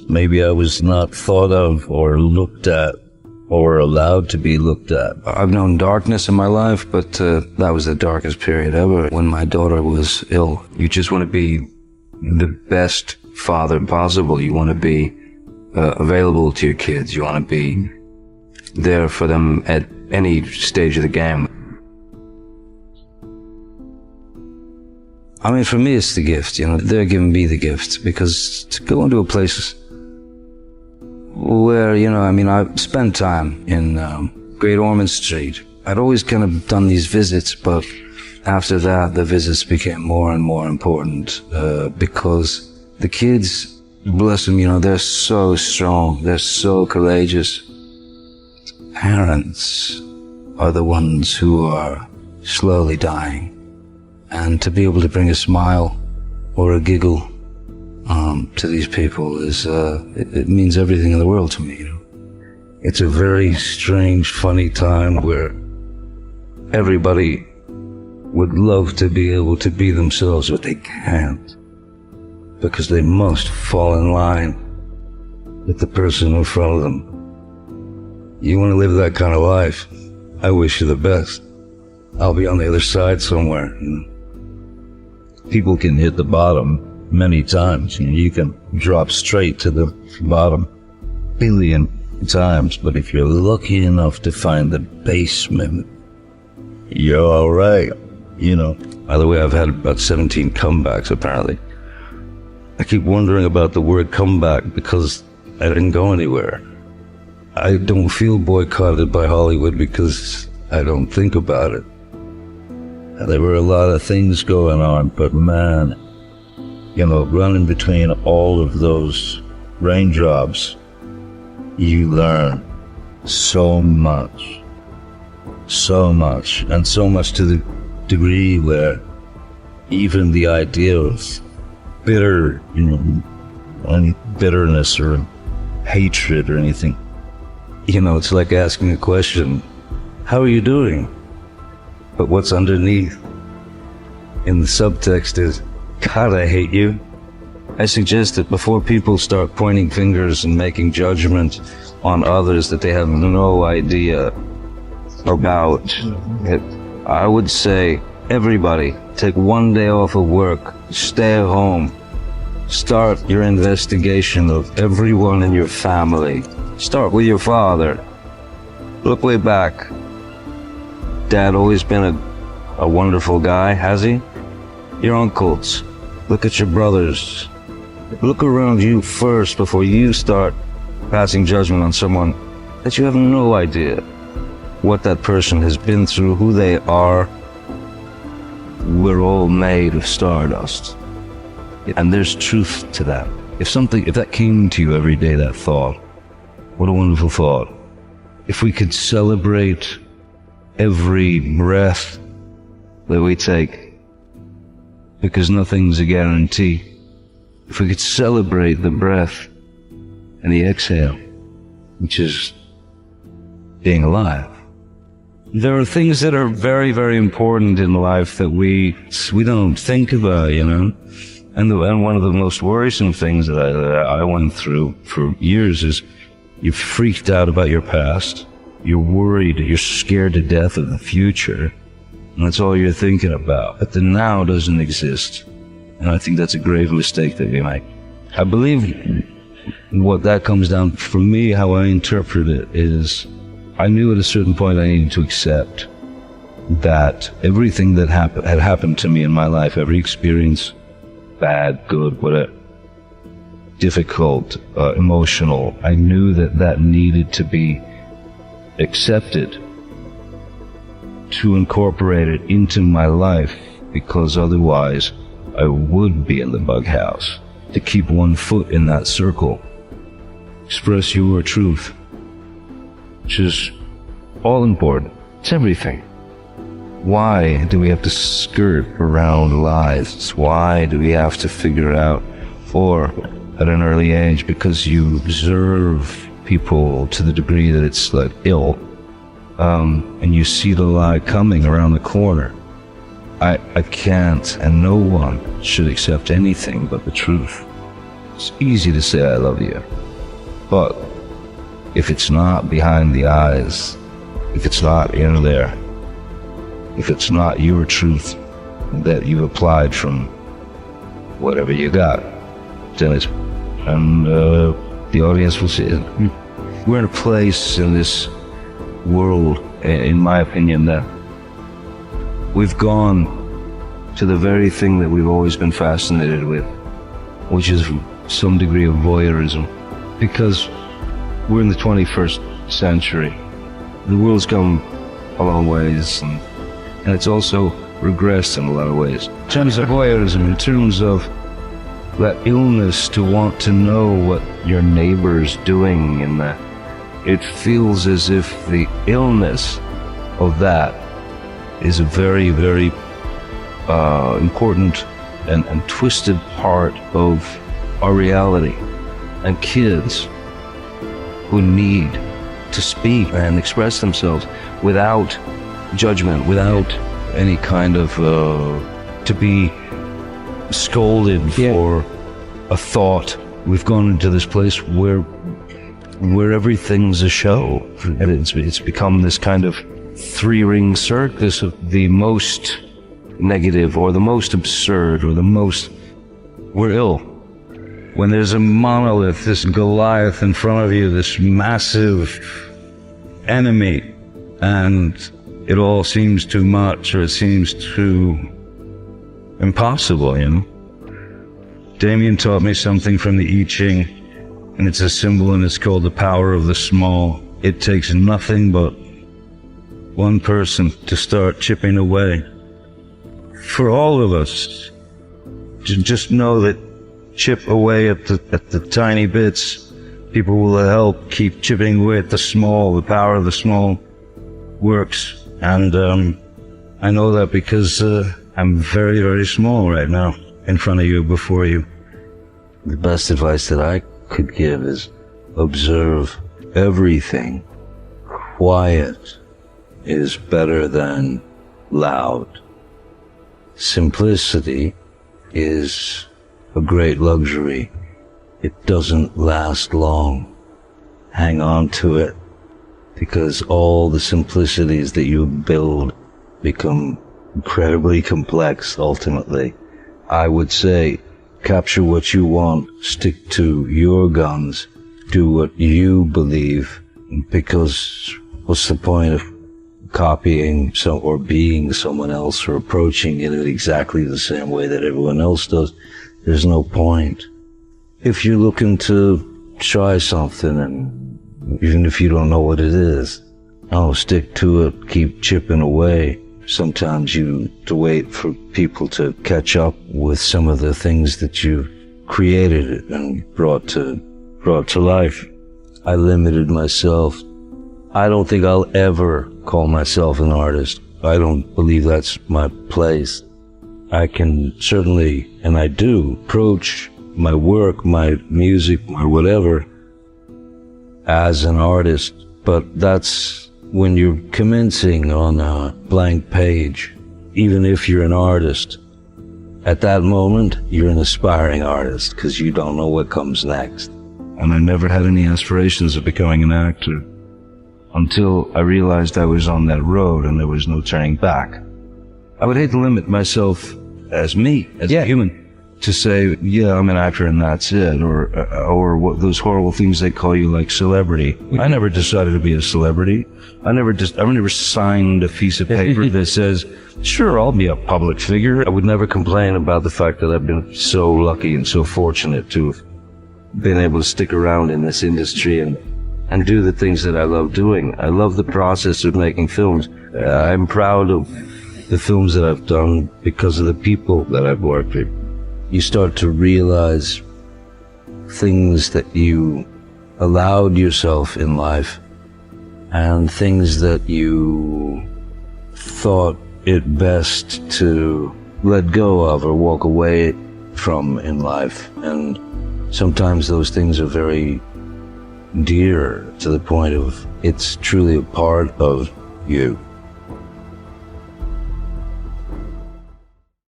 maybe I was not thought of or looked at or allowed to be looked at. I've known darkness in my life, but that was the darkest period ever when my daughter was ill. You just want to be the best father possible. You want to be available to your kids. You want to be there for them at any stage of the game. I mean, for me, it's the gift, you know. They're giving me the gift, because to go into a place where, you know, I mean, I spent time in Great Ormond Street. I'd always kind of done these visits, but after that, the visits became more and more important because the kids, bless them, you know, they're so strong, they're so courageous. Parents are the ones who are slowly dying. And to be able to bring a smile or a giggle to these people is, it means everything in the world to me, you know. It's a very strange, funny time where everybody would love to be able to be themselves, but they can't, because they must fall in line with the person in front of them. You want to live that kind of life, I wish you the best. I'll be on the other side somewhere, you know. People can hit the bottom many times. You know, you can drop straight to the bottom a billion times, but if you're lucky enough to find the basement, you're all right, you know. By the way, I've had about 17 comebacks, apparently. I keep wondering about the word comeback because I didn't go anywhere. I don't feel boycotted by Hollywood because I don't think about it. There were a lot of things going on, but man, you know, running between all of those raindrops, you learn so much, and so much to the degree where even the idea of bitter, you know, any bitterness or hatred or anything, you know, it's like asking a question, how are you doing? But what's underneath in the subtext is, God, I hate you. I suggest that before people start pointing fingers and making judgment on others that they have no idea about, I would say, everybody, take one day off of work, stay at home, start your investigation of everyone in your family. Start with your father. Look way back. Dad always been a wonderful guy, has he? Your uncles. Look at your brothers. Look around you first before you start passing judgment on someone that you have no idea what that person has been through, who they are. We're all made of stardust. And there's truth to that. If that came to you every day, that thought, what a wonderful thought. If we could celebrate every breath that we take, because nothing's a guarantee. If we could celebrate the breath and the exhale, which is being alive. There are things that are very, very important in life that we don't think about, you know. And one of the most worrisome things that I went through for years is you're freaked out about your past. You're worried, you're scared to death of the future, and that's all you're thinking about. But the now doesn't exist, and I think that's a grave mistake that we make. I believe what that comes down, for me, how I interpret it is, I knew at a certain point I needed to accept that everything that had happened to me in my life, every experience, bad, good, whatever, difficult, emotional, I knew that needed to be accepted, to incorporate it into my life, because otherwise I would be in the bug house. To keep one foot in that circle, express your truth, which is all important. It's everything. Why do we have to skirt around lies? Why do we have to figure out, or at an early age, because you observe people to the degree that it's like ill, and you see the lie coming around the corner. I can't, and no one should accept anything but the truth. It's easy to say I love you, but if it's not behind the eyes, if it's not in there, if it's not your truth that you've applied from whatever you got, then it's, and the audience will see it. We're in a place in this world, in my opinion, that we've gone to the very thing that we've always been fascinated with, which is some degree of voyeurism. Because we're in the 21st century. The world's come a long ways, and it's also regressed in a lot of ways. In terms of voyeurism, in terms of that illness to want to know what your neighbor's doing, and that it feels as if the illness of that is a very, very important and twisted part of our reality. And kids who need to speak and express themselves without judgment, without any kind of to be scolded for a thought. We've gone into this place where everything's a show, and it's become this kind of three-ring circus of the most negative or the most absurd or the most. We're ill. When there's a monolith, this Goliath in front of you, this massive enemy, and it all seems too much, or it seems too impossible, you know? Damien taught me something from the I Ching, and it's a symbol, and it's called the power of the small. It takes nothing but one person to start chipping away. For all of us, to just know that chip away at the tiny bits, people will help keep chipping away at the small. The power of the small works. And I know that because I'm very, very small right now, in front of you, before you. The best advice that I could give is observe everything. Quiet is better than loud. Simplicity is a great luxury. It doesn't last long. Hang on to it, because all the simplicities that you build become incredibly complex ultimately. I would say, capture what you want, stick to your guns, do what you believe, because what's the point of copying or being someone else or approaching it in exactly the same way that everyone else does? There's no point. If you're looking to try something, and even if you don't know what it is, stick to it, keep chipping away. Sometimes you have to wait for people to catch up with some of the things that you've created and brought to life. I limited myself. I don't think I'll ever call myself an artist. I don't believe that's my place. I can certainly, and I do, approach my work, my music, my whatever, as an artist, but that's when you're commencing on a blank page. Even if you're an artist, at that moment, you're an aspiring artist, because you don't know what comes next. And I never had any aspirations of becoming an actor until I realized I was on that road and there was no turning back. I would hate to limit myself as me, as a human, to say, yeah, I'm an actor and that's it, or what those horrible things they call you, like celebrity. I never decided to be a celebrity. I've never signed a piece of paper that says, sure, I'll be a public figure. I would never complain about the fact that I've been so lucky and so fortunate to have been able to stick around in this industry and do the things that I love doing. I love the process of making films. I'm proud of the films that I've done because of the people that I've worked with. You start to realize things that you allowed yourself in life and things that you thought it best to let go of or walk away from in life. And sometimes those things are very dear to the point of it's truly a part of you.